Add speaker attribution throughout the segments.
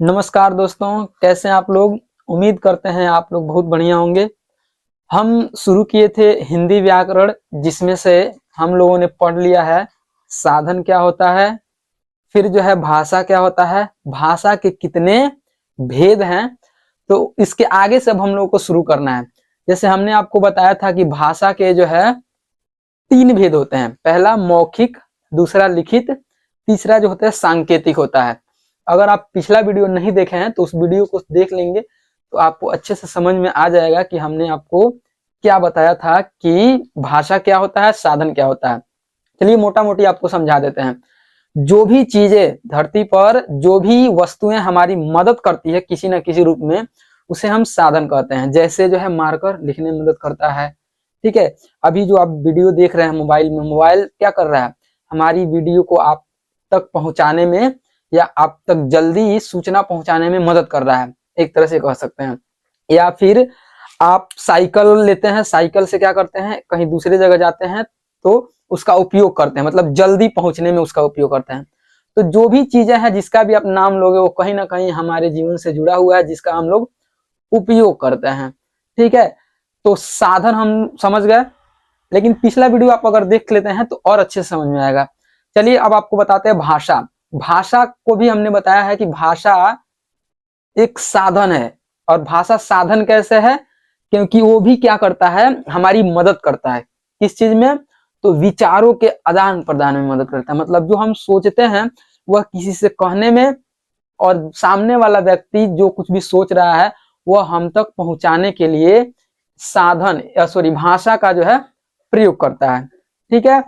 Speaker 1: नमस्कार दोस्तों, कैसे हैं आप लोग। उम्मीद करते हैं आप लोग बहुत बढ़िया होंगे। हम शुरू किए थे हिंदी व्याकरण, जिसमें से हम लोगों ने पढ़ लिया है साधन क्या होता है, फिर जो है भाषा क्या होता है, भाषा के कितने भेद हैं। तो इसके आगे से अब हम लोगों को शुरू करना है। जैसे हमने आपको बताया था कि भाषा के जो है 3 भेद होते हैं। पहला मौखिक, दूसरा लिखित, तीसरा जो होता है सांकेतिक होता है। अगर आप पिछला वीडियो नहीं देखे हैं तो उस वीडियो को देख लेंगे तो आपको अच्छे से समझ में आ जाएगा कि हमने आपको क्या बताया था कि भाषा क्या होता है, साधन क्या होता है। चलिए मोटा मोटी आपको समझा देते हैं। जो भी चीजें धरती पर, जो भी वस्तुएं हमारी मदद करती है किसी न किसी रूप में, उसे हम साधन कहते हैं। जैसे जो है मार्कर लिखने में मदद करता है, ठीक है। अभी जो आप वीडियो देख रहे हैं मोबाइल में, मोबाइल क्या कर रहा है, हमारी वीडियो को आप तक पहुंचाने में या आप तक जल्दी सूचना पहुंचाने में मदद कर रहा है, एक तरह से कह सकते हैं। या फिर आप साइकिल लेते हैं, साइकिल से क्या करते हैं, कहीं दूसरी जगह जाते हैं तो उसका उपयोग करते हैं, मतलब जल्दी पहुंचने में उसका उपयोग करते हैं। तो जो भी चीजें हैं जिसका भी आप नाम लोगे वो कहीं ना कहीं हमारे जीवन से जुड़ा हुआ है, जिसका हम लोग उपयोग करते हैं, ठीक है। तो साधन हम समझ गए, लेकिन पिछला वीडियो आप अगर देख लेते हैं तो और अच्छे से समझ में आएगा। चलिए अब आपको बताते हैं भाषा। भाषा को भी हमने बताया है कि भाषा एक साधन है। और भाषा साधन कैसे है, क्योंकि वो भी क्या करता है, हमारी मदद करता है। किस चीज में, तो विचारों के आदान प्रदान में मदद करता है। मतलब जो हम सोचते हैं वह किसी से कहने में, और सामने वाला व्यक्ति जो कुछ भी सोच रहा है वह हम तक पहुंचाने के लिए साधन सॉरी भाषा का जो है प्रयोग करता है, ठीक है।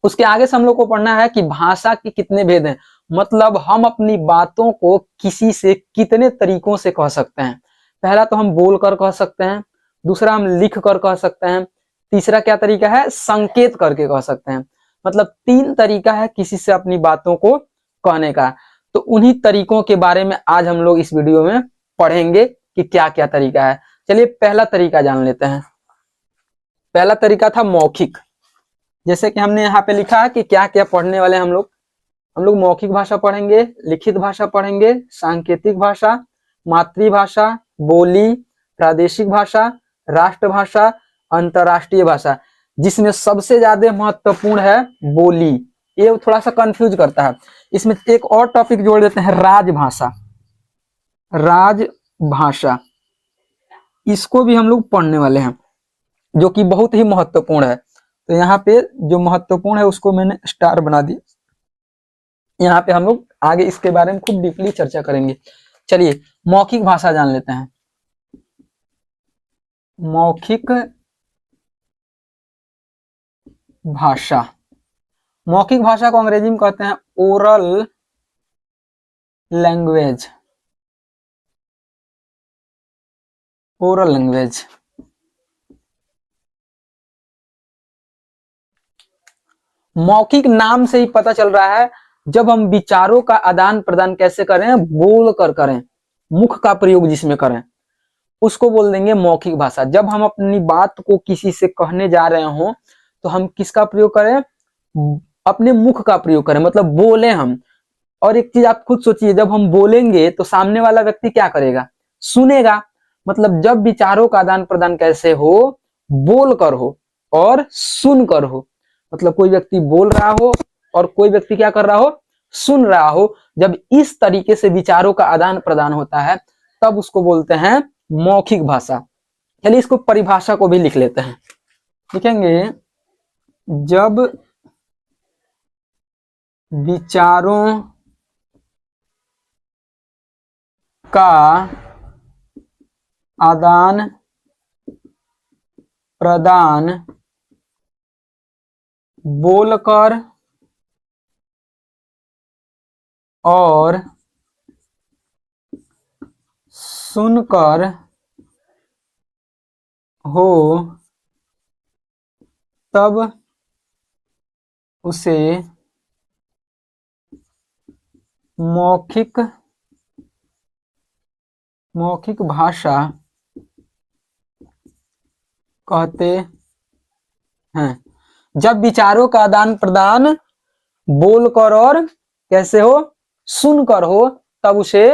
Speaker 1: उसके आगे से हम लोग को पढ़ना है कि भाषा के कितने भेद हैं। मतलब हम अपनी बातों को किसी से कितने तरीकों से कह सकते हैं। पहला तो हम बोल कर कह सकते हैं, दूसरा हम लिख कर कह सकते हैं, तीसरा क्या तरीका है, संकेत करके कह सकते हैं। मतलब 3 तरीका है किसी से अपनी बातों को कहने का। तो उन्हीं तरीकों के बारे में आज हम लोग इस वीडियो में पढ़ेंगे कि क्या क्या तरीका है। चलिए पहला तरीका जान लेते हैं। पहला तरीका था मौखिक। जैसे कि हमने यहाँ पे लिखा है कि क्या क्या पढ़ने वाले हैं हम लोग मौखिक भाषा पढ़ेंगे, लिखित भाषा पढ़ेंगे, सांकेतिक भाषा, मातृभाषा, बोली, प्रादेशिक भाषा, राष्ट्रभाषा, अंतरराष्ट्रीय भाषा। जिसमें सबसे ज्यादा महत्वपूर्ण है बोली। ये थोड़ा सा कंफ्यूज करता है। इसमें एक और टॉपिक जोड़ देते हैं, राजभाषा। राजभाषा इसको भी हम लोग पढ़ने वाले हैं, जो कि बहुत ही महत्वपूर्ण है। तो यहाँ पे जो महत्वपूर्ण है उसको मैंने स्टार बना दिया। यहाँ पे हम लोग आगे इसके बारे में खूब डीपली चर्चा करेंगे। चलिए मौखिक भाषा जान लेते हैं। मौखिक भाषा, मौखिक भाषा को अंग्रेजी में कहते हैं ओरल लैंग्वेज। ओरल लैंग्वेज मौखिक नाम से ही पता चल रहा है, जब हम विचारों का आदान प्रदान कैसे करें, बोल कर करें, मुख का प्रयोग जिसमें करें, उसको बोल देंगे मौखिक भाषा। जब हम अपनी बात को किसी से कहने जा रहे हो तो हम किसका प्रयोग करें, अपने मुख का प्रयोग करें, मतलब बोले हम। और एक चीज आप खुद सोचिए, जब हम बोलेंगे तो सामने वाला व्यक्ति क्या करेगा, सुनेगा। मतलब जब विचारों का आदान प्रदान कैसे हो, बोल कर हो और सुन कर हो। मतलब कोई व्यक्ति बोल रहा हो और कोई व्यक्ति क्या कर रहा हो, सुन रहा हो। जब इस तरीके से विचारों का आदान प्रदान होता है तब उसको बोलते हैं मौखिक भाषा। चलिए इसको परिभाषा को भी लिख लेते हैं। लिखेंगे, जब विचारों का आदान प्रदान बोलकर और सुनकर हो तब उसे मौखिक भाषा कहते हैं। जब विचारों का आदान प्रदान बोलकर और कैसे हो, सुनकर हो, तब उसे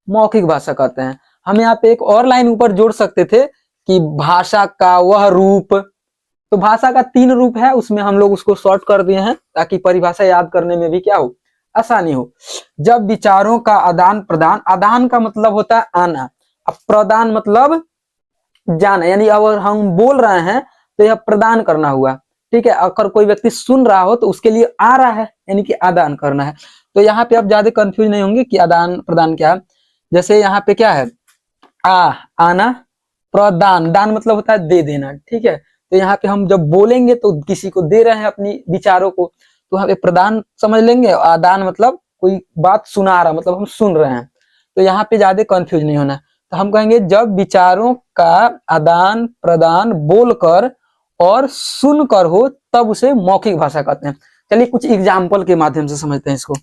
Speaker 1: मौखिक भाषा कहते हैं। हम यहाँ पे एक और लाइन ऊपर जोड़ सकते थे कि भाषा का वह रूप। तो भाषा का 3 रूप है, उसमें हम लोग उसको शॉर्ट कर दिए हैं ताकि परिभाषा याद करने में भी क्या हो, आसानी हो। जब विचारों का आदान प्रदान, आदान का मतलब होता है आना, अब प्रदान मतलब जाना, यानी अगर हम बोल रहे हैं तो यह प्रदान करना हुआ, ठीक है। अगर कोई व्यक्ति सुन रहा हो तो उसके लिए आ रहा है, यानी कि आदान करना है। तो यहाँ पे आप ज्यादा कंफ्यूज नहीं होंगे कि आदान प्रदान क्या है। जैसे यहाँ पे क्या है, आना, प्रदान, दान मतलब होता है दे देना, ठीक है। तो यहाँ पे हम जब बोलेंगे तो किसी को दे रहे हैं अपनी विचारों को, तो यहाँ पे प्रदान समझ लेंगे। आदान मतलब कोई बात सुना रहा, मतलब हम सुन रहे हैं। तो यहाँ पे ज्यादा कंफ्यूज नहीं होना। तो हम कहेंगे जब विचारों का आदान प्रदान बोलकर और सुनकर हो तब उसे मौखिक भाषा कहते हैं। चलिए कुछ एग्जाम्पल के माध्यम से समझते हैं इसको।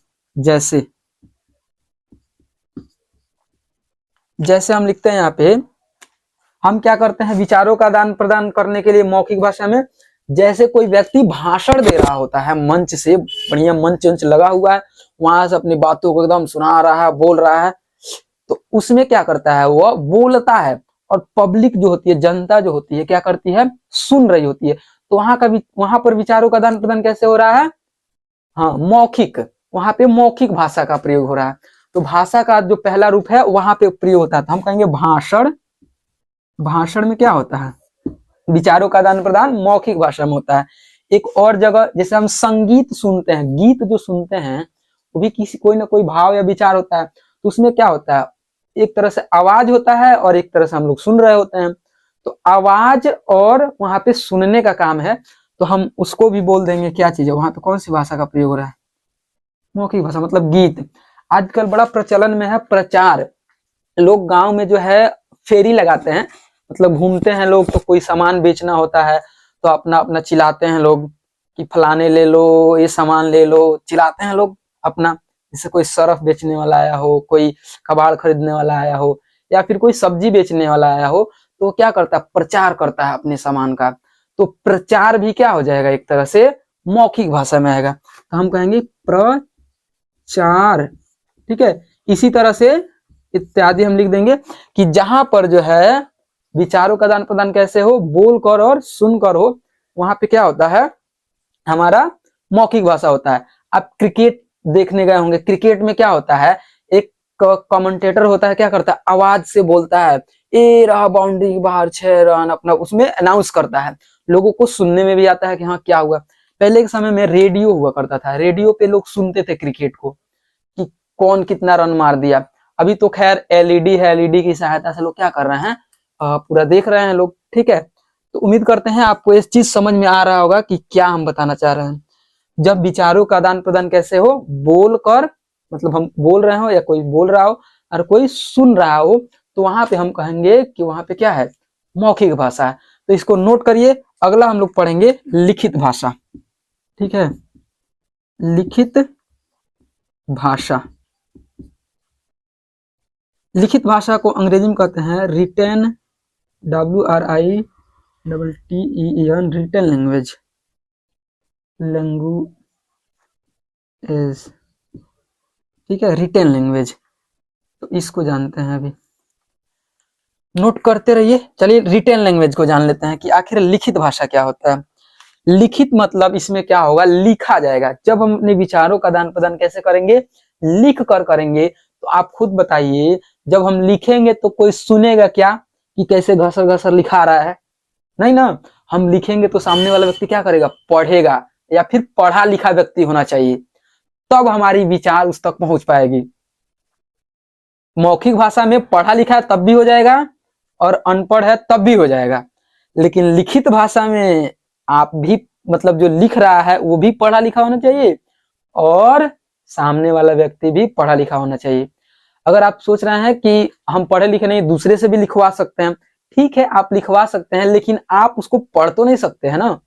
Speaker 1: जैसे हम लिखते हैं यहाँ पे, हम क्या करते हैं विचारों का आदान प्रदान करने के लिए मौखिक भाषा में। जैसे कोई व्यक्ति भाषण दे रहा होता है, मंच से, बढ़िया मंच उंच लगा हुआ है, वहां से अपनी बातों को एकदम सुना रहा है, बोल रहा है, तो उसमें क्या करता है, वह बोलता है और पब्लिक जो होती है, जनता जो होती है, क्या करती है, सुन रही होती है। तो वहां पर विचारों का आदान प्रदान कैसे हो रहा है, हाँ मौखिक, वहां पे मौखिक भाषा का प्रयोग हो रहा है। तो भाषा का जो पहला रूप है वहां पे प्रयोग होता है, तो हम कहेंगे भाषण। भाषण में क्या होता है, विचारों का आदान प्रदान मौखिक भाषा में होता है। एक और जगह जैसे हम संगीत सुनते हैं, गीत जो सुनते हैं वो भी किसी कोई ना कोई भाव या विचार होता है। तो उसमें क्या होता है, एक तरह से आवाज होता है और एक तरह से हम लोग सुन रहे होते हैं। तो आवाज और वहां पे सुनने का काम है, तो हम उसको भी बोल देंगे क्या चीज है, वहां पे कौन सी भाषा का प्रयोग हो रहा है, मौखिक भाषा मतलब गीत। आजकल बड़ा प्रचलन में है प्रचार। लोग गांव में जो है फेरी लगाते हैं, मतलब घूमते हैं लोग, तो कोई सामान बेचना होता है तो अपना अपना चिल्लाते हैं लोग कि फलाने ले लो, ये सामान ले लो, चिल्लाते हैं लोग अपना। जैसे कोई सरफ बेचने वाला आया हो, कोई कबाड़ खरीदने वाला आया हो, या फिर कोई सब्जी बेचने वाला आया हो, तो वो क्या करता है, प्रचार करता है अपने सामान का। तो प्रचार भी क्या हो जाएगा, एक तरह से मौखिक भाषा में आएगा। तो हम कहेंगे प्रचार, ठीक है। इसी तरह से इत्यादि हम लिख देंगे कि जहां पर जो है विचारों का आदान प्रदान कैसे हो, बोलकर और सुनकर हो, वहां पे क्या होता है, हमारा मौखिक भाषा होता है। आप क्रिकेट देखने गए होंगे, क्रिकेट में क्या होता है, एक कमेंटेटर होता है, क्या करता है, आवाज से बोलता है, ए रहा बाउंड्री बाहर 6 रन, अपना उसमें अनाउंस करता है। लोगों को सुनने में भी आता है कि हाँ क्या हुआ। पहले के समय में रेडियो हुआ करता था, रेडियो पे लोग सुनते थे क्रिकेट को कि कौन कितना रन मार दिया। अभी तो खैर एलईडी है, एलईडी की सहायता से लोग क्या कर रहे हैं, पूरा देख रहे हैं लोग, ठीक है। तो उम्मीद करते हैं आपको इस चीज समझ में आ रहा होगा कि क्या हम बताना चाह रहे हैं। जब विचारों का आदान प्रदान कैसे हो, बोलकर, मतलब हम बोल रहे हो या कोई बोल रहा हो और कोई सुन रहा हो, तो वहां पे हम कहेंगे कि वहां पे क्या है, मौखिक भाषा है। तो इसको नोट करिए। अगला हम लोग पढ़ेंगे लिखित भाषा, ठीक है। लिखित भाषा, लिखित भाषा को अंग्रेजी में कहते हैं written, WRITTEN, written language, language, ठीक है, रिटेन लैंग्वेज। तो इसको जानते हैं, अभी नोट करते रहिए। चलिए रिटेन लैंग्वेज को जान लेते हैं कि आखिर लिखित भाषा क्या होता है। लिखित मतलब इसमें क्या होगा, लिखा जाएगा। जब हम अपने विचारों का आदान प्रदान कैसे करेंगे, लिख कर करेंगे। तो आप खुद बताइए, जब हम लिखेंगे तो कोई सुनेगा क्या कि कैसे घसर घसर लिखा रहा है, नहीं ना। हम लिखेंगे तो सामने वाला व्यक्ति क्या करेगा, पढ़ेगा, या फिर पढ़ा लिखा व्यक्ति होना चाहिए, तब हमारी विचार उस तक पहुंच पाएगी। मौखिक भाषा में पढ़ा लिखा है तब भी हो जाएगा और अनपढ़ है तब भी हो जाएगा, लेकिन लिखित भाषा में आप भी, मतलब जो लिख रहा है वो भी पढ़ा लिखा होना चाहिए और सामने वाला व्यक्ति भी पढ़ा लिखा होना चाहिए। अगर आप सोच रहे हैं कि हम पढ़े लिखे नहीं, दूसरे से भी लिखवा सकते हैं, ठीक है आप लिखवा सकते हैं, लेकिन आप उसको पढ़ तो नहीं सकते है ना,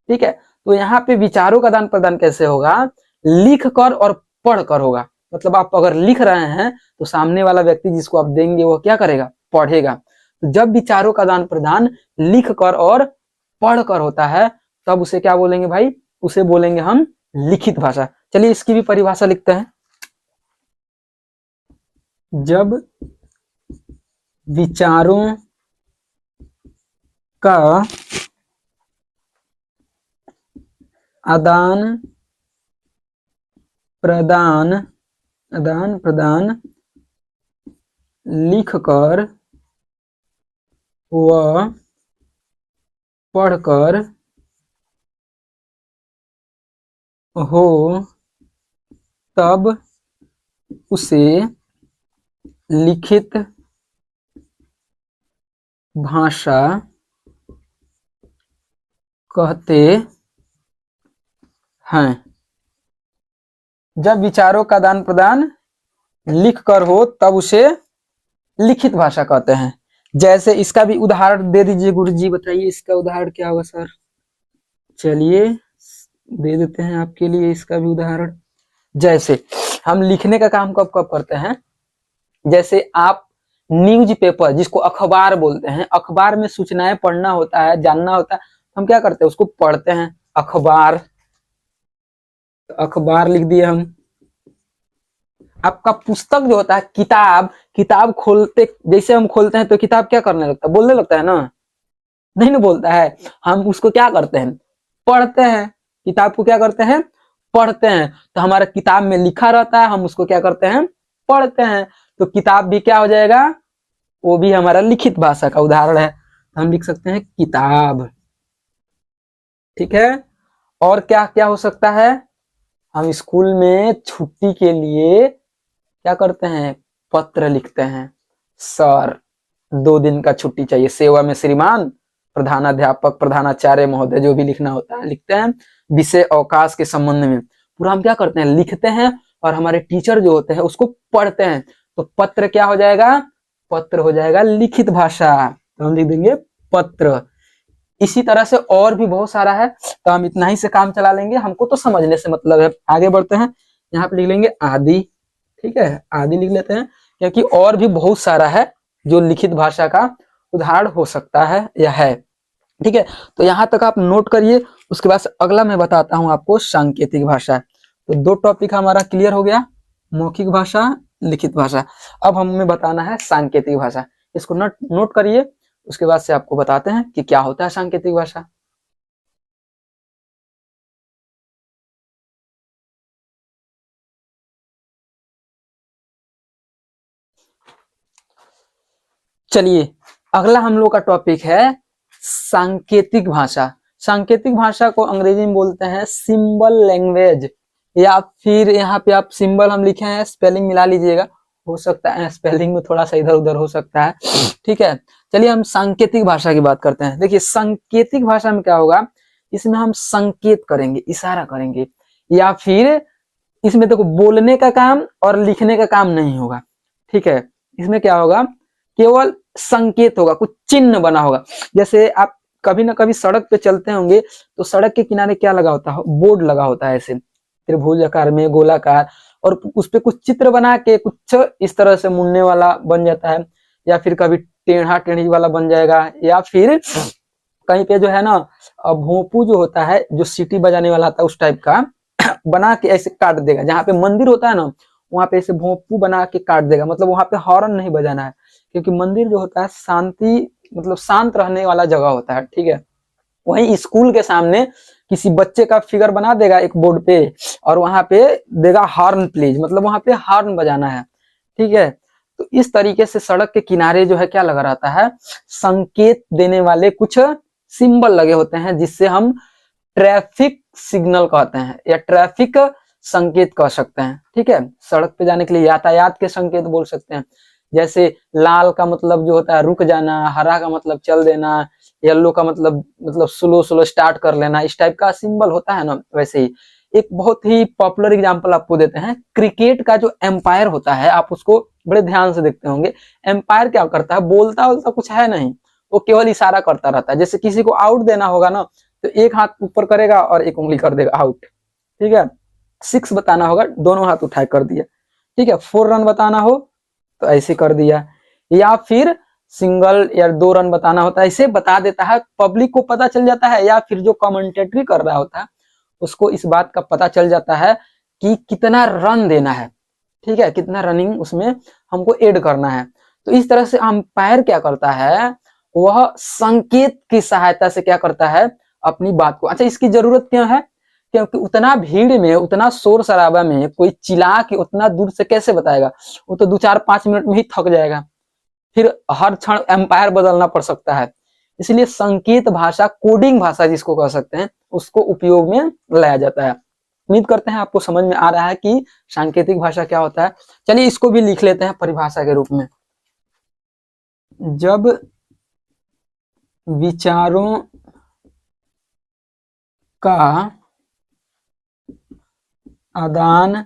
Speaker 1: ठीक है। तो यहाँ पे विचारों का आदान प्रदान कैसे होगा, लिख कर और पढ़ कर होगा। मतलब आप अगर लिख रहे हैं तो सामने वाला व्यक्ति जिसको आप देंगे वो क्या करेगा, पढ़ेगा। तो जब विचारों का आदान प्रदान लिख कर और पढ़ कर होता है, तब उसे क्या बोलेंगे भाई, उसे बोलेंगे हम लिखित भाषा। चलिए इसकी भी परिभाषा लिखते हैं। जब विचारों का आदान प्रदान लिखकर व पढ़कर हो तब उसे लिखित भाषा कहते हैं। जब विचारों का आदान प्रदान लिख कर हो तब उसे लिखित भाषा कहते हैं। जैसे इसका भी उदाहरण दे दीजिए गुरुजी, बताइए इसका उदाहरण क्या होगा सर। चलिए दे देते हैं आपके लिए इसका भी उदाहरण। जैसे हम लिखने का काम कब कब करते हैं, जैसे आप न्यूज पेपर जिसको अखबार बोलते हैं, अखबार में सूचनाएं पढ़ना होता है, जानना होता है, हम क्या करते हैं उसको पढ़ते हैं, अखबार। अखबार लिख दिए हम। आपका पुस्तक जो होता है, किताब खोलते, जैसे हम खोलते हैं तो किताब क्या करने लगता है, बोलने लगता है ना, नहीं ना बोलता है। हम उसको क्या करते हैं, पढ़ते हैं। किताब को क्या करते हैं, पढ़ते हैं। तो हमारा किताब में लिखा रहता है, हम उसको क्या करते हैं, पढ़ते हैं। तो किताब भी क्या हो जाएगा, वो भी हमारा लिखित भाषा का उदाहरण है। हम लिख सकते हैं किताब। ठीक है। और क्या क्या हो सकता है, हम स्कूल में छुट्टी के लिए क्या करते हैं, पत्र लिखते हैं। सर 2 दिन का छुट्टी चाहिए, सेवा में श्रीमान, प्रधानाध्यापक, प्रधानाचार्य महोदय, जो भी लिखना होता है लिखते हैं। विषय अवकाश के संबंध में पूरा हम क्या करते हैं, लिखते हैं। और हमारे टीचर जो होते हैं उसको पढ़ते हैं। तो पत्र क्या हो जाएगा, पत्र हो जाएगा लिखित भाषा। तो हम लिख देंगे पत्र। इसी तरह से और भी बहुत सारा है, तो हम इतना ही से काम चला लेंगे, हमको तो समझने से मतलब है। आगे बढ़ते हैं, यहाँ पे लिख लेंगे आदि। ठीक है, आदि लिख लेते हैं, क्योंकि और भी बहुत सारा है जो लिखित भाषा का उदाहरण हो सकता है या है। ठीक है, तो यहाँ तक आप नोट करिए। उसके बाद अगला मैं बताता हूँ आपको सांकेतिक भाषा। तो 2 टॉपिक हमारा क्लियर हो गया, मौखिक भाषा, लिखित भाषा। अब हमें बताना है सांकेतिक भाषा। इसको नोट करिए, उसके बाद से आपको बताते हैं कि क्या होता है सांकेतिक भाषा। चलिए, अगला हम लोग का टॉपिक है सांकेतिक भाषा। सांकेतिक भाषा को अंग्रेजी में बोलते हैं सिंबल लैंग्वेज, या फिर यहाँ पे आप सिंबल हम लिखे हैं, स्पेलिंग मिला लीजिएगा, हो सकता है स्पेलिंग में थोड़ा सा इधर उधर हो सकता है। ठीक है, चलिए हम सांकेतिक भाषा की बात करते हैं। देखिए सांकेतिक भाषा में क्या होगा, इसमें हम संकेत करेंगे, इशारा करेंगे, या फिर इसमें देखो बोलने का काम और लिखने का काम नहीं होगा। ठीक है, इसमें क्या होगा, केवल संकेत होगा, कुछ चिन्ह बना होगा। जैसे आप कभी ना कभी सड़क पे चलते होंगे, तो सड़क के किनारे क्या लगा होता है, बोर्ड लगा होता है, ऐसे त्रिभुज आकार में, गोलाकार, और उस पे कुछ चित्र बना के कुछ इस तरह से मुड़ने वाला बन जाता है, या फिर कभी टेढ़ा टेढ़ी वाला बन जाएगा, या फिर कहीं पे जो है ना भोंपू जो होता है, जो सीटी बजाने वाला आता है, उस टाइप का बना के ऐसे काट देगा। जहाँ पे मंदिर होता है ना, वहां पे ऐसे भोंपू बना के काट देगा, मतलब वहां पे हॉर्न नहीं बजाना है, क्योंकि मंदिर जो होता है शांति, मतलब शांत रहने वाला जगह होता है। ठीक है, वहीं स्कूल के सामने किसी बच्चे का फिगर बना देगा एक बोर्ड पे, और वहां पे देगा हॉर्न प्लीज, मतलब वहां पे हॉर्न बजाना है। ठीक है, तो इस तरीके से सड़क के किनारे जो है क्या लगा रहता है, संकेत देने वाले कुछ सिंबल लगे होते हैं, जिससे हम ट्रैफिक सिग्नल कहते हैं, या ट्रैफिक संकेत कह सकते हैं। ठीक है, सड़क पे जाने के लिए यातायात के संकेत बोल सकते हैं। जैसे लाल का मतलब जो होता है रुक जाना, हरा का मतलब चल देना, येलो का मतलब स्लो स्लो स्टार्ट कर लेना, इस टाइप का सिंबल होता है ना। वैसे ही एक बहुत ही पॉपुलर एग्जांपल आपको देते हैं, क्रिकेट का जो एम्पायर होता है, आप उसको बड़े ध्यान से देखते होंगे। एम्पायर क्या करता है, बोलता बोलता कुछ है नहीं, वो केवल इशारा करता रहता है। जैसे किसी को आउट देना होगा ना, तो एक हाथ ऊपर करेगा और एक उंगली कर देगा आउट। ठीक है, 6 बताना होगा, दोनों हाथ उठाए कर दिया। ठीक है, 4 रन बताना हो तो ऐसे कर दिया, या फिर सिंगल या 2 रन बताना होता है, ऐसे बता देता है, पब्लिक को पता चल जाता है, या फिर जो कमेंटेटरी कर रहा होता है उसको इस बात का पता चल जाता है कि कितना रन देना है। ठीक है, कितना रनिंग उसमें हमको ऐड करना है। तो इस तरह से अंपायर क्या करता है, वह संकेत की सहायता से क्या करता है, अपनी बात को। अच्छा, इसकी जरूरत क्यों है, क्योंकि उतना भीड़ में, उतना शोर शराबा में कोई चिल्ला के उतना दूर से कैसे बताएगा, वो तो 2 4 5 मिनट में ही थक जाएगा, फिर हर क्षण एम्पायर बदलना पड़ सकता है। इसलिए संकेत भाषा, कोडिंग भाषा जिसको कह सकते हैं, उसको उपयोग में लाया जाता है। उम्मीद करते हैं आपको समझ में आ रहा है कि सांकेतिक भाषा क्या होता है। चलिए इसको भी लिख लेते हैं परिभाषा के रूप में। जब विचारों का आदान प्रदान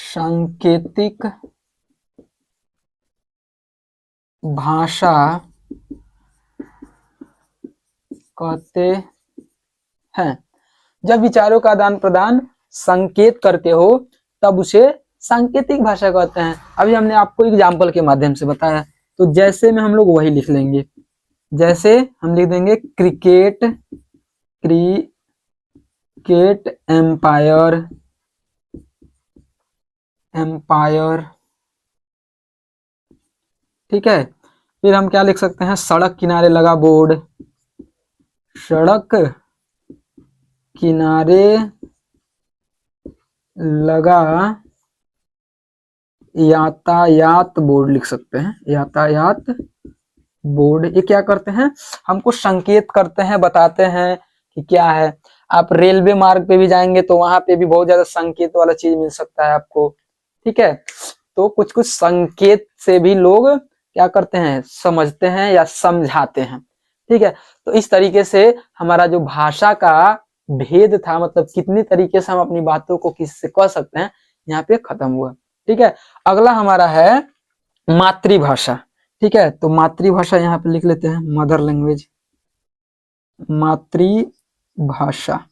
Speaker 1: संकेत करके हो, तब उसे सांकेतिक भाषा कहते हैं। जब विचारों का आदान प्रदान संकेत करके हो, तब उसे सांकेतिक भाषा कहते हैं। अभी हमने आपको एग्जाम्पल के माध्यम से बताया, तो जैसे में हम लोग वही लिख लेंगे। जैसे हम लिख देंगे क्रिकेट एम्पायर, ठीक है। फिर हम क्या लिख सकते हैं, सड़क किनारे लगा बोर्ड, सड़क किनारे लगा यातायात बोर्ड लिख सकते हैं, यातायात बोर्ड। ये क्या करते हैं, हमको संकेत करते हैं, बताते हैं कि क्या है। आप रेलवे मार्ग पे भी जाएंगे तो वहां पे भी बहुत ज्यादा संकेत वाला चीज मिल सकता है आपको, ठीक है। तो कुछ कुछ संकेत से भी लोग क्या करते हैं, समझते हैं या समझाते हैं, ठीक है। तो इस तरीके से हमारा जो भाषा का भेद था, मतलब कितनी तरीके से हम अपनी बातों को किससे कह सकते हैं, यहाँ पे खत्म हुआ, ठीक है। अगला हमारा है मातृभाषा, ठीक है। तो मातृभाषा यहाँ पे लिख लेते हैं, मदर लैंग्वेज, मातृभाषा।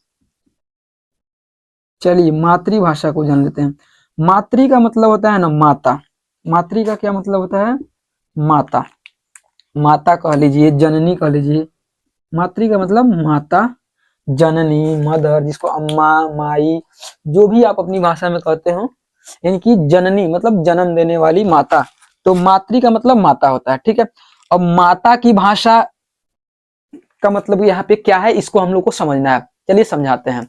Speaker 1: चलिए मातृभाषा को जान लेते हैं। मातृ का मतलब होता है ना माता, मातृ का क्या मतलब होता है, माता। माता कह लीजिए, जननी कह लीजिए, मातृ का मतलब माता, जननी, मदर, जिसको अम्मा, माई, जो भी आप अपनी भाषा में कहते हो, यानी कि जननी मतलब जन्म देने वाली माता। तो मातृ का मतलब माता होता है, ठीक है। अब माता की भाषा का मतलब यहाँ पे क्या है, इसको हम लोग को समझना है। चलिए समझाते हैं।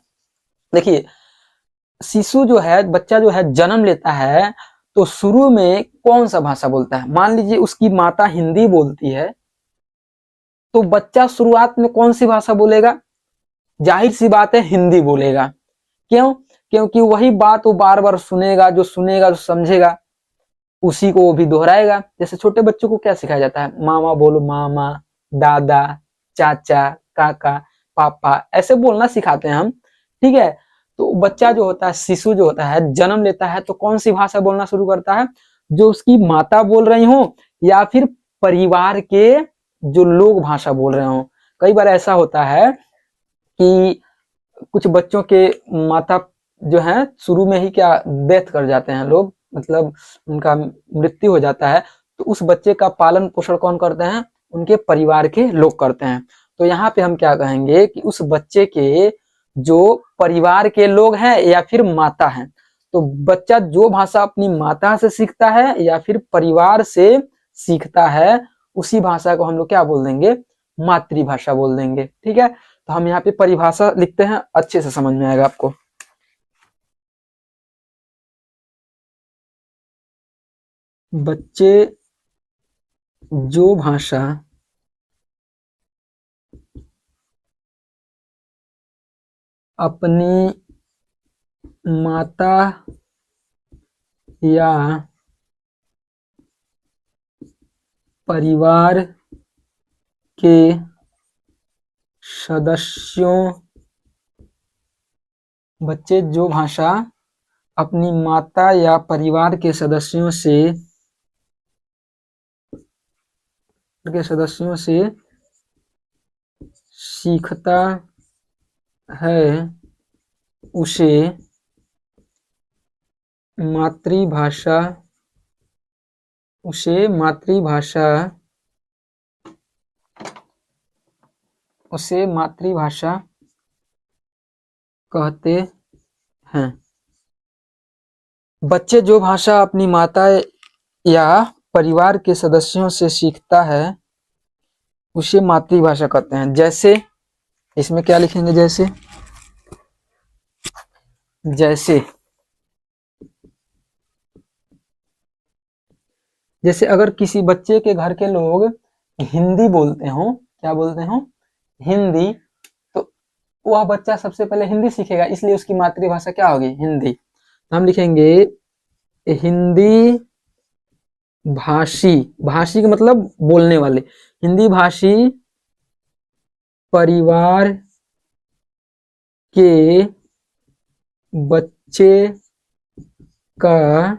Speaker 1: देखिए, शिशु जो है, बच्चा जो है जन्म लेता है, तो शुरू में कौन सा भाषा बोलता है। मान लीजिए उसकी माता हिंदी बोलती है, तो बच्चा शुरुआत में कौन सी भाषा बोलेगा, जाहिर सी बात है हिंदी बोलेगा। क्यों, क्योंकि वही बात वो बार बार सुनेगा, जो सुनेगा, जो समझेगा, उसी को वो भी दोहराएगा। जैसे छोटे बच्चों को क्या सिखाया जाता है, मामा बोलो मामा, दादा, चाचा, काका, पापा, ऐसे बोलना सिखाते हैं हम, ठीक है। तो बच्चा जो होता है, शिशु जो होता है, जन्म लेता है तो कौन सी भाषा बोलना शुरू करता है, जो उसकी माता बोल रही हो या फिर परिवार के जो लोग भाषा बोल रहे हो। कई बार ऐसा होता है कि कुछ बच्चों के माता जो है शुरू में ही क्या डेथ कर जाते हैं लोग, मतलब उनका मृत्यु हो जाता है, तो उस बच्चे का पालन पोषण कौन करते हैं, उनके परिवार के लोग करते हैं। तो यहाँ पे हम क्या कहेंगे कि उस बच्चे के जो परिवार के लोग हैं या फिर माता हैं, तो बच्चा जो भाषा अपनी माता से सीखता है या फिर परिवार से सीखता है, उसी भाषा को हम लोग क्या बोल देंगे, मातृभाषा बोल देंगे, ठीक है। तो हम यहाँ पे परिभाषा लिखते हैं, अच्छे से समझ में आएगा आपको। बच्चे जो भाषा अपनी माता या परिवार के सदस्यों, बच्चे जो भाषा अपनी माता या परिवार के सदस्यों से सीखता है उसे मातृभाषा उसे मातृभाषा उसे मातृभाषा कहते हैं। बच्चे जो भाषा अपनी माता या परिवार के सदस्यों से सीखता है उसे मातृभाषा कहते हैं। जैसे इसमें क्या लिखेंगे, जैसे जैसे जैसे अगर किसी बच्चे के घर के लोग हिंदी बोलते हो, क्या बोलते हो, हिंदी, तो वह बच्चा सबसे पहले हिंदी सीखेगा, इसलिए उसकी मातृभाषा क्या होगी, हिंदी। तो हम लिखेंगे हिंदी भाषी, भाषी का मतलब बोलने वाले, हिंदी भाषी परिवार के बच्चे का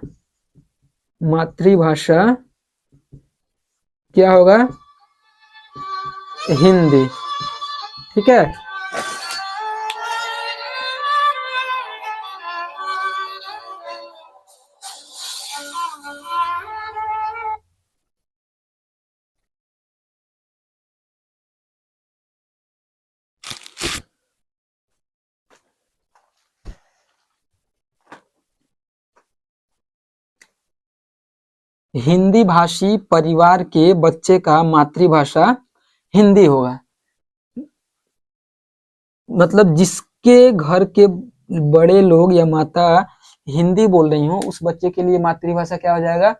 Speaker 1: मातृभाषा क्या होगा, हिंदी। ठीक है। हिंदी भाषी परिवार के बच्चे का मातृभाषा हिंदी होगा। मतलब जिसके घर के बड़े लोग या माता हिंदी बोल रही हो, उस बच्चे के लिए मातृभाषा क्या हो जाएगा,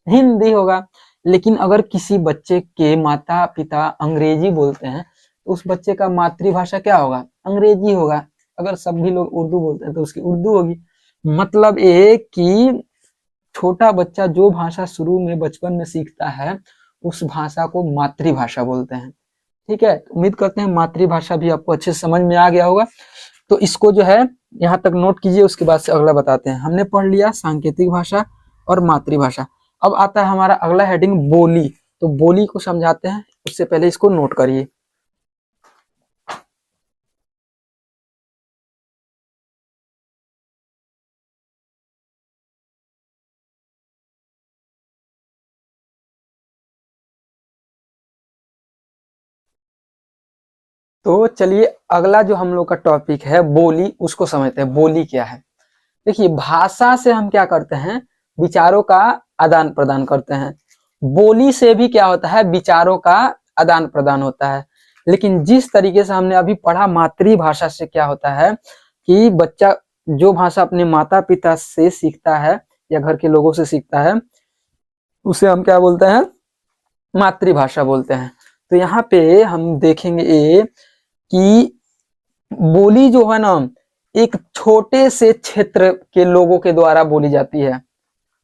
Speaker 1: हिंदी होगा। लेकिन अगर किसी बच्चे के माता पिता अंग्रेजी बोलते हैं, तो उस बच्चे का मातृभाषा क्या होगा, अंग्रेजी होगा। अगर सभी लोग उर्दू बोलते हैं तो उसकी उर्दू होगी। मतलब ये कि छोटा बच्चा जो भाषा शुरू में बचपन में सीखता है, उस भाषा को मातृभाषा बोलते हैं। ठीक है, उम्मीद करते हैं मातृभाषा भी आपको अच्छे से समझ में आ गया होगा। तो इसको जो है यहाँ तक नोट कीजिए, उसके बाद से अगला बताते हैं। हमने पढ़ लिया सांकेतिक भाषा और मातृभाषा। अब आता है हमारा अगला हेडिंग, बोली। तो बोली को समझाते हैं, उससे पहले इसको नोट करिए। तो चलिए अगला जो हम लोग का टॉपिक है बोली, उसको समझते हैं। बोली क्या है? देखिए, भाषा से हम क्या करते हैं, विचारों का आदान प्रदान करते हैं। बोली से भी क्या होता है, विचारों का आदान प्रदान होता है। लेकिन जिस तरीके से हमने अभी पढ़ा, मातृभाषा से क्या होता है कि बच्चा जो भाषा अपने माता पिता से सीखता है या घर के लोगों से सीखता है, उसे हम क्या बोलते हैं, मातृभाषा बोलते हैं। तो यहाँ पे हम देखेंगे कि बोली जो है ना, एक छोटे से क्षेत्र के लोगों के द्वारा बोली जाती है।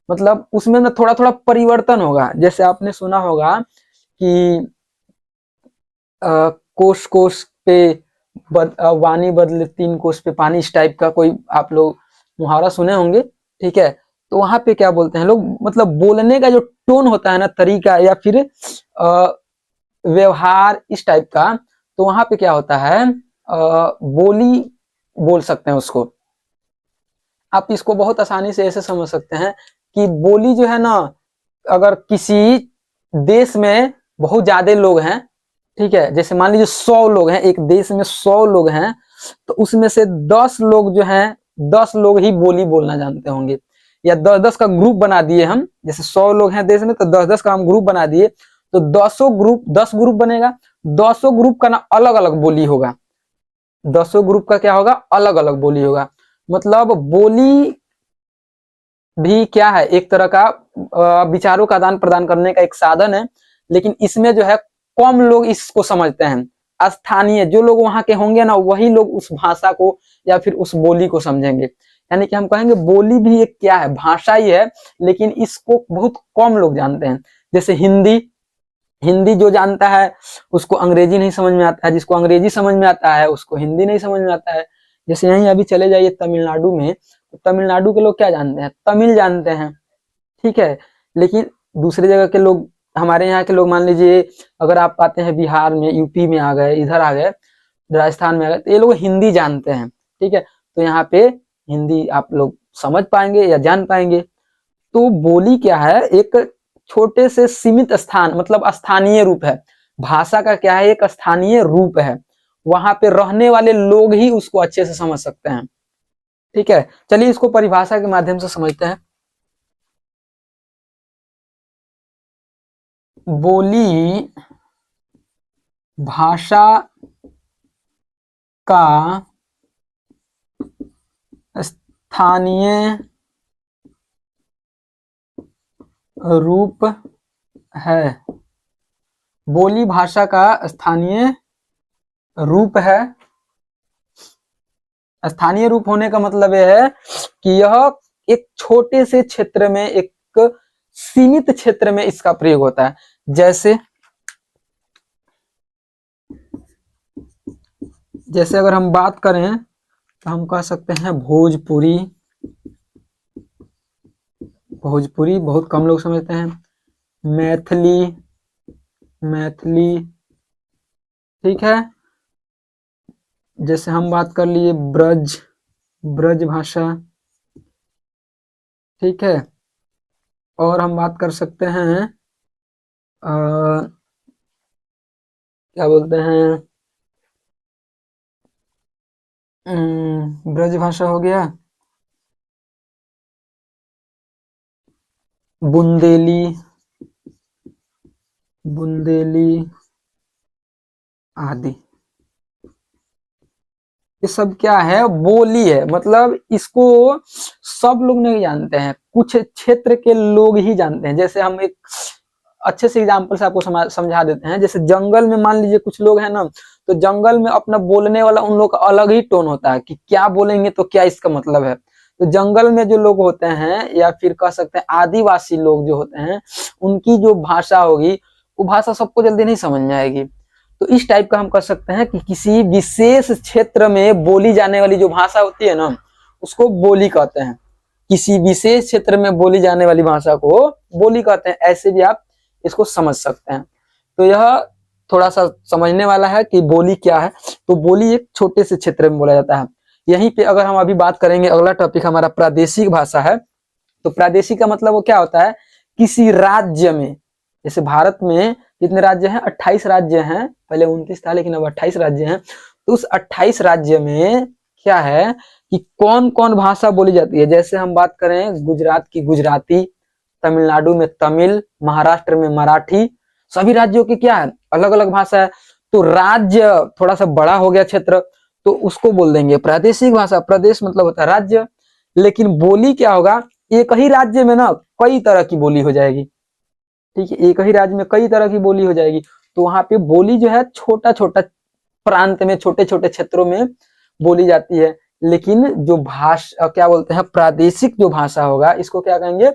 Speaker 1: मतलब उसमें ना थोड़ा थोड़ा परिवर्तन होगा। जैसे आपने सुना होगा कि कोस कोस पे वाणी बदले 3 कोस पे पानी, इस टाइप का कोई आप लोग मुहावरा सुने होंगे। ठीक है, तो वहां पे क्या बोलते हैं लोग, मतलब बोलने का जो टोन होता है ना, तरीका या फिर व्यवहार इस टाइप का, तो वहां पे क्या होता है, बोली बोल सकते हैं उसको। आप इसको बहुत आसानी से ऐसे समझ सकते हैं कि बोली जो है ना, अगर किसी देश में बहुत ज्यादा लोग हैं, ठीक है, जैसे मान लीजिए 100 लोग हैं, एक देश में 100 लोग हैं, तो उसमें से 10 लोग जो हैं, 10 लोग ही बोली बोलना जानते होंगे। या 10-10 का ग्रुप बना दिए हम, जैसे 100 लोग हैं देश में, तो 10-10 का हम ग्रुप बना दिए, तो 10 ग्रुप, 10 ग्रुप बनेगा। 10 ग्रुप का ना अलग अलग बोली होगा। 10 ग्रुप का क्या होगा, अलग अलग बोली होगा। मतलब बोली भी क्या है, एक तरह का विचारों का आदान प्रदान करने का एक साधन है। लेकिन इसमें जो है कम लोग इसको समझते हैं। स्थानीय जो लोग वहां के होंगे ना, वही लोग उस भाषा को या फिर उस बोली को समझेंगे। यानी कि हम कहेंगे बोली भी एक क्या है, भाषा ही है, लेकिन इसको बहुत कम लोग जानते हैं। जैसे हिंदी, हिंदी जो जानता है उसको अंग्रेजी नहीं समझ में आता है, जिसको अंग्रेजी समझ में आता है उसको हिंदी नहीं समझ में आता है। जैसे यहीं अभी चले जाइए तमिलनाडु में, तो तमिलनाडु के लोग क्या जानते हैं, तमिल जानते हैं। ठीक है, लेकिन दूसरी जगह के लोग, हमारे यहाँ के लोग मान लीजिए अगर आप आते हैं बिहार में, यूपी में आ गए, इधर आ गए, राजस्थान में आ गए तो ये लोग हिंदी जानते हैं, ठीक है। तो यहाँ पे हिंदी आप लोग समझ पाएंगे या जान पाएंगे। तो बोली क्या है, एक छोटे से सीमित स्थान, मतलब स्थानीय रूप है। भाषा का क्या है, एक स्थानीय रूप है, वहां पे रहने वाले लोग ही उसको अच्छे से समझ सकते हैं, ठीक है। चलिए इसको परिभाषा के माध्यम से समझते हैं। बोली भाषा का स्थानीय रूप है। बोली भाषा का स्थानीय रूप है। स्थानीय रूप होने का मतलब यह है कि यह एक छोटे से क्षेत्र में, एक सीमित क्षेत्र में इसका प्रयोग होता है। जैसे अगर हम बात करें तो हम कह सकते हैं भोजपुरी। भोजपुरी बहुत कम लोग समझते हैं। मैथिली, ठीक है। जैसे हम बात कर लिए ब्रज भाषा, ठीक है। और हम बात कर सकते हैं क्या बोलते हैं, ब्रज भाषा हो गया, बुंदेली आदि। ये सब क्या है, बोली है। मतलब इसको सब लोग नहीं जानते हैं, कुछ क्षेत्र के लोग ही जानते हैं। जैसे हम एक अच्छे से एग्जाम्पल से आपको समझा देते हैं। जैसे जंगल में मान लीजिए कुछ लोग हैं ना, तो जंगल में अपना बोलने वाला उन लोग का अलग ही टोन होता है कि क्या बोलेंगे तो क्या इसका मतलब है। तो जंगल में जो लोग होते हैं, या फिर कह सकते हैं आदिवासी लोग जो होते हैं, उनकी जो भाषा होगी वो भाषा सबको जल्दी नहीं समझ में आएगी। तो इस टाइप का हम कर सकते हैं कि किसी विशेष क्षेत्र में बोली जाने वाली जो भाषा होती है ना, उसको बोली कहते हैं। किसी विशेष क्षेत्र में बोली जाने वाली भाषा को बोली कहते हैं। ऐसे भी आप इसको समझ सकते हैं। तो यह थोड़ा सा समझने वाला है कि बोली क्या है। तो बोली एक छोटे से क्षेत्र में बोला जाता है। यहीं पे अगर हम अभी बात करेंगे, अगला टॉपिक हमारा प्रादेशिक भाषा है। तो प्रादेशिक का मतलब वो क्या होता है, किसी राज्य में, जैसे भारत में कितने राज्य हैं, 28 राज्य हैं। पहले 29 था लेकिन अब 28 राज्य हैं। तो उस 28 राज्य में क्या है कि कौन कौन भाषा बोली जाती है। जैसे हम बात करें गुजरात की गुजराती, तमिलनाडु में तमिल, महाराष्ट्र में मराठी। सभी राज्यों की क्या है, अलग अलग भाषा है। तो राज्य थोड़ा सा बड़ा हो गया क्षेत्र, तो उसको बोल देंगे प्रादेशिक भाषा। प्रदेश मतलब होता है राज्य। लेकिन बोली क्या होगा, एक ही राज्य में ना कई तरह की बोली हो जाएगी, ठीक है। एक ही राज्य में कई तरह की बोली हो जाएगी। तो वहां पे बोली जो है छोटा छोटा प्रांत में, छोटे छोटे क्षेत्रों में बोली जाती है। लेकिन जो भाषा क्या बोलते हैं, प्रादेशिक जो भाषा होगा, इसको क्या कहेंगे,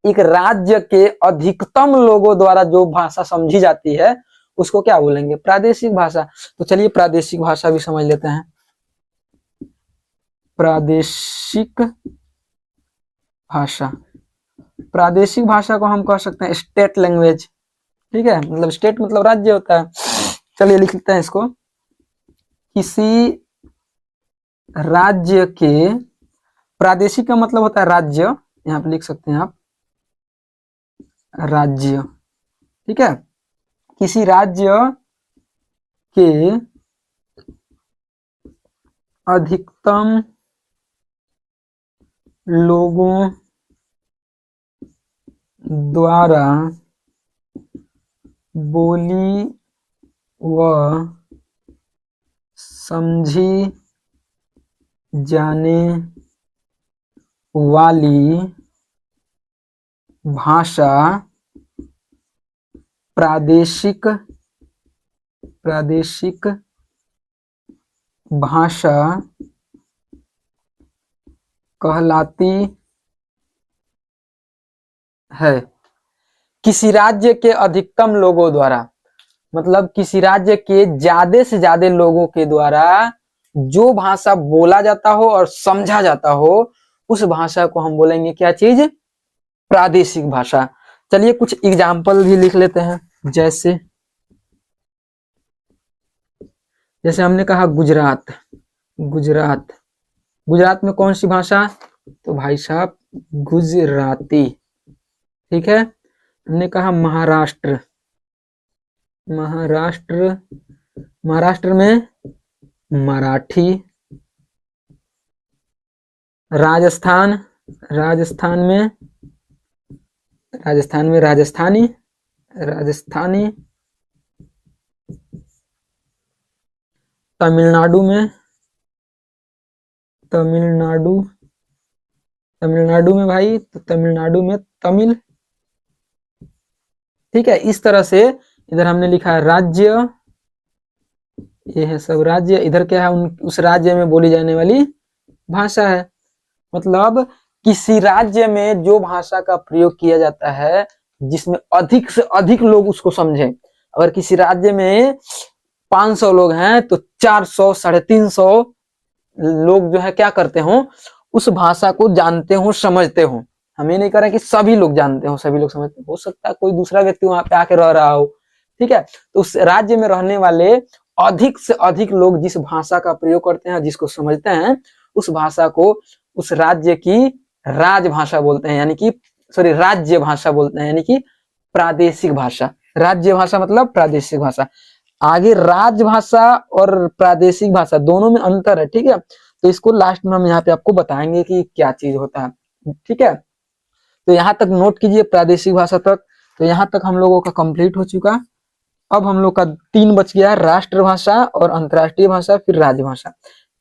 Speaker 1: एक राज्य के अधिकतम लोगों द्वारा जो भाषा समझी जाती है उसको क्या बोलेंगे, प्रादेशिक भाषा। तो चलिए प्रादेशिक भाषा भी समझ लेते हैं। प्रादेशिक भाषा, प्रादेशिक भाषा को हम कह सकते हैं स्टेट लैंग्वेज, ठीक है। मतलब स्टेट मतलब राज्य होता है। चलिए लिख लेते हैं इसको। किसी राज्य के, प्रादेशिक का मतलब होता है राज्य, यहाँ पे लिख सकते हैं आप राज्य, ठीक है। किसी राज्य के अधिकतम लोगों द्वारा बोली व समझी जाने वाली भाषा प्रादेशिक भाषा कहलाती है। किसी राज्य के अधिकतम लोगों द्वारा, मतलब किसी राज्य के ज्यादा से ज्यादा लोगों के द्वारा जो भाषा बोला जाता हो और समझा जाता हो, उस भाषा को हम बोलेंगे क्या चीज, प्रादेशिक भाषा। चलिए कुछ एग्जाम्पल भी लिख लेते हैं। जैसे जैसे हमने कहा गुजरात, गुजरात, गुजरात में कौन सी भाषा? तो भाई साहब गुजराती। ठीक है। हमने कहा महाराष्ट्र, महाराष्ट्र, महाराष्ट्र में मराठी। राजस्थान, राजस्थान में, राजस्थान में राजस्थानी, राजस्थानी। तमिलनाडु में, तमिलनाडु, तमिलनाडु में भाई, तो तमिलनाडु में तमिल। ठीक है। इस तरह से इधर हमने लिखा है राज्य, ये है सब राज्य। इधर क्या है? उस राज्य में बोली जाने वाली भाषा है। मतलब किसी राज्य में जो भाषा का प्रयोग किया जाता है जिसमें अधिक से अधिक लोग उसको समझें। अगर किसी राज्य में 500 लोग हैं तो 400, 350 लोग जो है क्या करते हो, उस भाषा को जानते हो, समझते हो। हम ये नहीं कर रहे कि सभी लोग जानते हो, सभी लोग समझते हो सकता है कोई दूसरा व्यक्ति वहां पे आके रह रहा हो। ठीक है। तो उस राज्य में रहने वाले अधिक से अधिक लोग जिस भाषा का प्रयोग करते हैं, जिसको समझते हैं, उस भाषा को उस राज्य की राजभाषा बोलते हैं, यानी कि सॉरी राज्य भाषा बोलते हैं, यानी कि प्रादेशिक भाषा। राज्य भाषा मतलब प्रादेशिक भाषा। आगे राजभाषा और प्रादेशिक भाषा दोनों में अंतर है। ठीक है। तो इसको लास्ट में हम यहाँ पे आपको बताएंगे कि क्या चीज होता है। ठीक है। तो यहाँ तक नोट कीजिए, प्रादेशिक भाषा तक। तो यहाँ तक हम लोगों का कंप्लीट हो चुका। अब हम लोग का 3 बच गया, राष्ट्रभाषा और अंतर्राष्ट्रीय भाषा, फिर राजभाषा।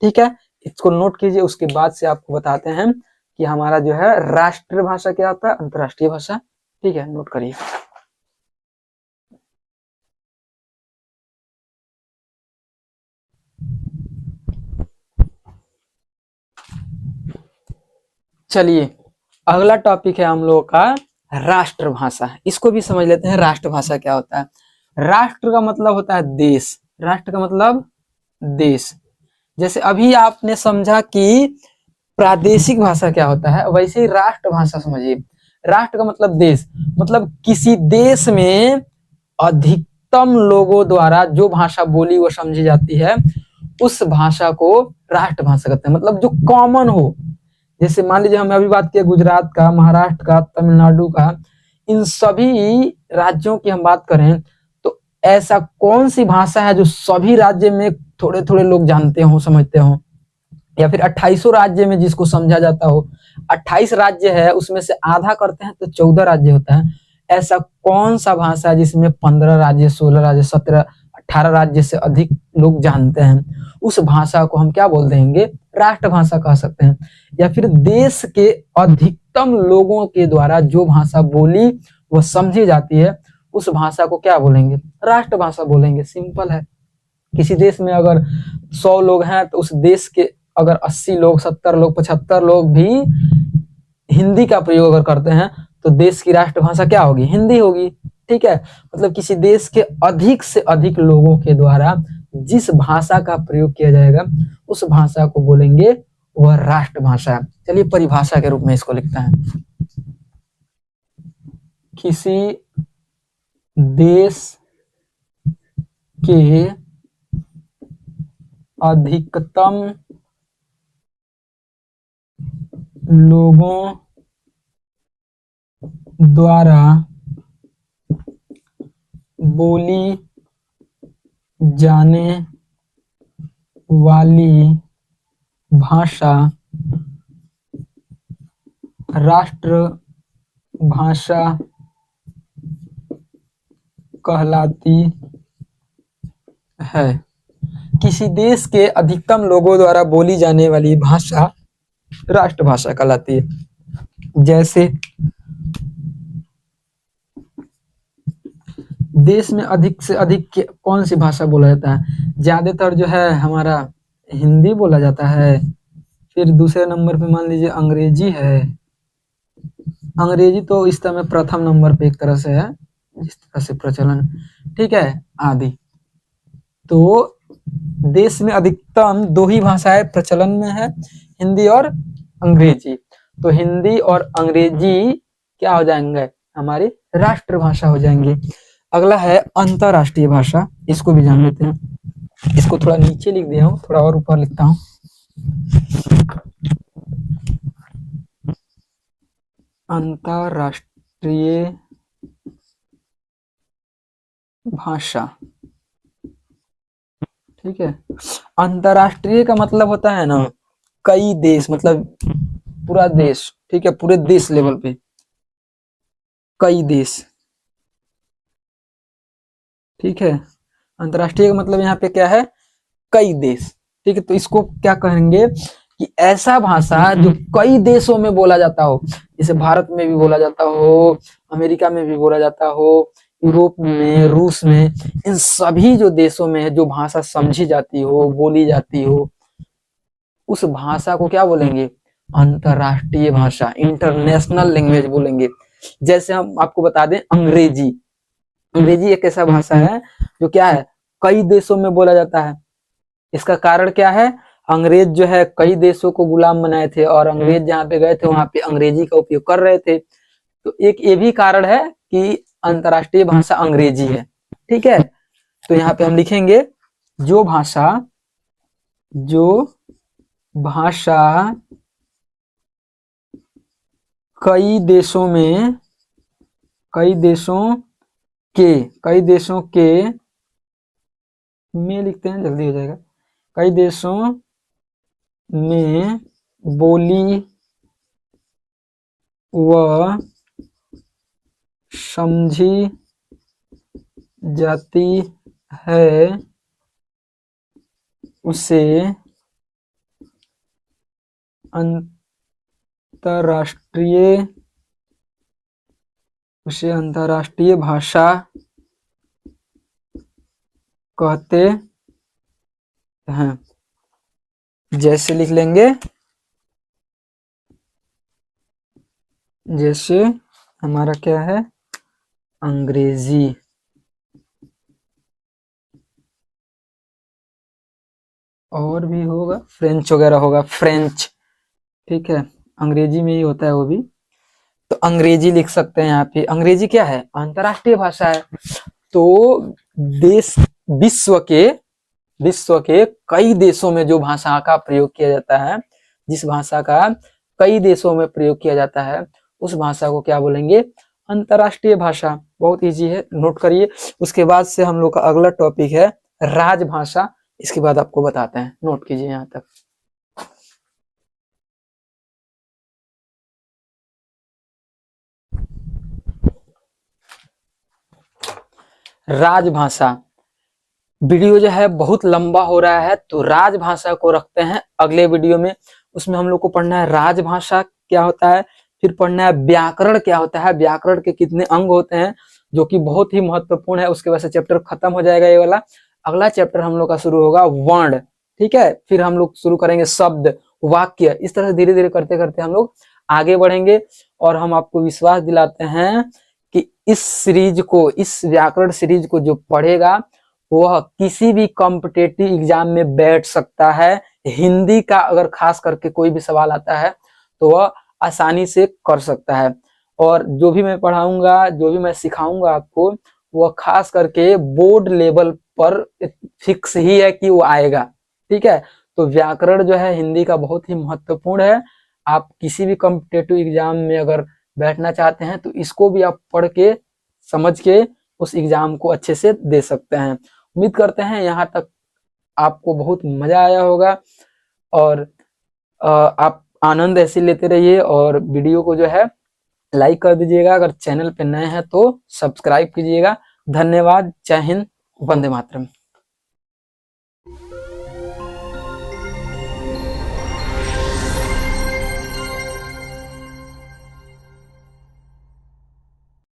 Speaker 1: ठीक है। इसको नोट कीजिए, उसके बाद से आपको बताते हैं कि हमारा जो है राष्ट्रभाषा क्या होता है, अंतर्राष्ट्रीय भाषा। ठीक है, नोट करिए। चलिए, अगला टॉपिक है हम लोगों का राष्ट्रभाषा। इसको भी समझ लेते हैं, राष्ट्रभाषा क्या होता है। राष्ट्र का मतलब होता है देश, राष्ट्र का मतलब देश। जैसे अभी आपने समझा कि प्रादेशिक भाषा क्या होता है, वैसे ही राष्ट्रभाषा समझिए। राष्ट्र का मतलब देश, मतलब किसी देश में अधिकतम लोगों द्वारा जो भाषा बोली व समझी जाती है, उस भाषा को राष्ट्रभाषा कहते हैं। मतलब जो कॉमन हो। जैसे मान लीजिए हमने अभी बात किया गुजरात का, महाराष्ट्र का, तमिलनाडु का, इन सभी राज्यों की हम बात करें तो ऐसा कौन सी भाषा है जो सभी राज्य में थोड़े थोड़े लोग जानते हो, समझते हो, या फिर 28 राज्य में जिसको समझा जाता हो। 28 राज्य है, उसमें से आधा करते हैं तो 14 राज्य होता है। ऐसा कौन सा भाषा है जिसमें 15 राज्य, 16 राज्य, 17, 18 राज्य से अधिक लोग जानते हैं, उस भाषा को हम क्या बोल देंगे, राष्ट्रभाषा कह सकते हैं। या फिर देश के अधिकतम लोगों के द्वारा जो भाषा बोली वो समझी जाती है, उस भाषा को क्या बोलेंगे, राष्ट्रभाषा बोलेंगे। सिंपल है। किसी देश में अगर 100 लोग हैं तो उस देश के अगर 80 लोग, 70 लोग, 75 लोग भी हिंदी का प्रयोग अगर करते हैं तो देश की राष्ट्रभाषा क्या होगी, हिंदी होगी। ठीक है। मतलब किसी देश के अधिक से अधिक लोगों के द्वारा जिस भाषा का प्रयोग किया जाएगा उस भाषा को बोलेंगे वह राष्ट्रभाषा। चलिए परिभाषा के रूप में इसको लिखता है। किसी देश के अधिकतम लोगों द्वारा बोली जाने वाली भाषा राष्ट्रभाषा कहलाती है। किसी देश के अधिकतम लोगों द्वारा बोली जाने वाली भाषा राष्ट्रभाषा कहलाती है। जैसे देश में अधिक से अधिक कौन सी भाषा बोला जाता है, ज्यादातर जो है हमारा हिंदी बोला जाता है। फिर दूसरे नंबर पे मान लीजिए अंग्रेजी है। अंग्रेजी तो इस समय प्रथम नंबर पे एक तरह से है, जिस तरह से प्रचलन, ठीक है, आदि। तो देश में अधिकतम 2 ही भाषाएं प्रचलन में है, हिंदी और अंग्रेजी। तो हिंदी और अंग्रेजी क्या हो जाएंगे, हमारी राष्ट्रभाषा हो जाएंगे। अगला है अंतरराष्ट्रीय भाषा, इसको भी जान लेते हैं। इसको थोड़ा नीचे लिख दिया हूँ, थोड़ा और ऊपर लिखता हूँ। अंतरराष्ट्रीय भाषा, ठीक है। अंतरराष्ट्रीय का मतलब होता है ना कई देश, मतलब पूरा देश, ठीक है, पूरे देश लेवल पे कई देश, ठीक है। अंतरराष्ट्रीय का मतलब यहाँ पे क्या है, कई देश, ठीक है। तो इसको क्या कहेंगे कि ऐसा भाषा जो कई देशों में बोला जाता हो, जैसे भारत में भी बोला जाता हो, अमेरिका में भी बोला जाता हो, यूरोप में, रूस में, इन सभी जो देशों में है जो भाषा समझी जाती हो, बोली जाती हो, उस भाषा को क्या बोलेंगे, अंतरराष्ट्रीय भाषा, इंटरनेशनल लैंग्वेज बोलेंगे। जैसे हम आपको बता दें अंग्रेजी, अंग्रेजी एक ऐसा भाषा है जो क्या है, कई देशों में बोला जाता है। इसका कारण क्या है, अंग्रेज जो है कई देशों को गुलाम बनाए थे और अंग्रेज जहाँ पे गए थे वहां पे अंग्रेजी का उपयोग कर रहे थे। तो एक ये भी कारण है कि अंतरराष्ट्रीय भाषा अंग्रेजी है, ठीक है। तो यहाँ पे हम लिखेंगे जो भाषा, जो भाषा कई देशों में, कई देशों के, कई देशों के में लिखते हैं जल्दी हो जाएगा, कई देशों में बोली व समझी जाती है उसे अंतरराष्ट्रीय, उसे अंतरराष्ट्रीय भाषा कहते हैं। जैसे लिख लेंगे, जैसे हमारा क्या है, अंग्रेजी, और भी होगा फ्रेंच वगैरह होगा, फ्रेंच, ठीक है, अंग्रेजी में ही होता है वो भी। तो अंग्रेजी लिख सकते हैं यहाँ पे। अंग्रेजी क्या है, अंतरराष्ट्रीय भाषा है। तो देश, विश्व के कई देशों में जो भाषा का प्रयोग किया जाता है, जिस भाषा का कई देशों में प्रयोग किया जाता है, उस भाषा को क्या बोलेंगे, अंतरराष्ट्रीय भाषा। बहुत इजी है, नोट करिए। उसके बाद से हम लोग का अगला टॉपिक है राजभाषा। इसके बाद आपको बताते हैं, नोट कीजिए यहाँ तक। राजभाषा, वीडियो जो है बहुत लंबा हो रहा है, तो राजभाषा को रखते हैं अगले वीडियो में। उसमें हम लोग को पढ़ना है राजभाषा क्या होता है, फिर पढ़ना है व्याकरण क्या होता है, व्याकरण के कितने अंग होते हैं, जो कि बहुत ही महत्वपूर्ण है। उसके बाद से चैप्टर खत्म हो जाएगा ये वाला। अगला चैप्टर हम लोग का शुरू होगा वर्ण, ठीक है। फिर हम लोग शुरू करेंगे शब्द, वाक्य। इस तरह धीरे धीरे करते करते हम लोग आगे बढ़ेंगे। और हम आपको विश्वास दिलाते हैं कि इस सीरीज को, इस व्याकरण सीरीज को जो पढ़ेगा वह किसी भी कॉम्पिटेटिव एग्जाम में बैठ सकता है। हिंदी का अगर खास करके कोई भी सवाल आता है तो वह आसानी से कर सकता है। और जो भी मैं पढ़ाऊंगा, जो भी मैं सिखाऊंगा आपको, वह खास करके बोर्ड लेवल पर फिक्स ही है कि वो आएगा, ठीक है। तो व्याकरण जो है हिंदी का बहुत ही महत्वपूर्ण है। आप किसी भी कॉम्पिटेटिव एग्जाम में अगर बैठना चाहते हैं तो इसको भी आप पढ़ के, समझ के उस एग्जाम को अच्छे से दे सकते हैं। उम्मीद करते हैं यहाँ तक आपको बहुत मजा आया होगा और आप आनंद ऐसे लेते रहिए। और वीडियो को जो है लाइक कर दीजिएगा, अगर चैनल पे नए हैं तो सब्सक्राइब कीजिएगा। धन्यवाद, जय हिंद, वंदे मातरम।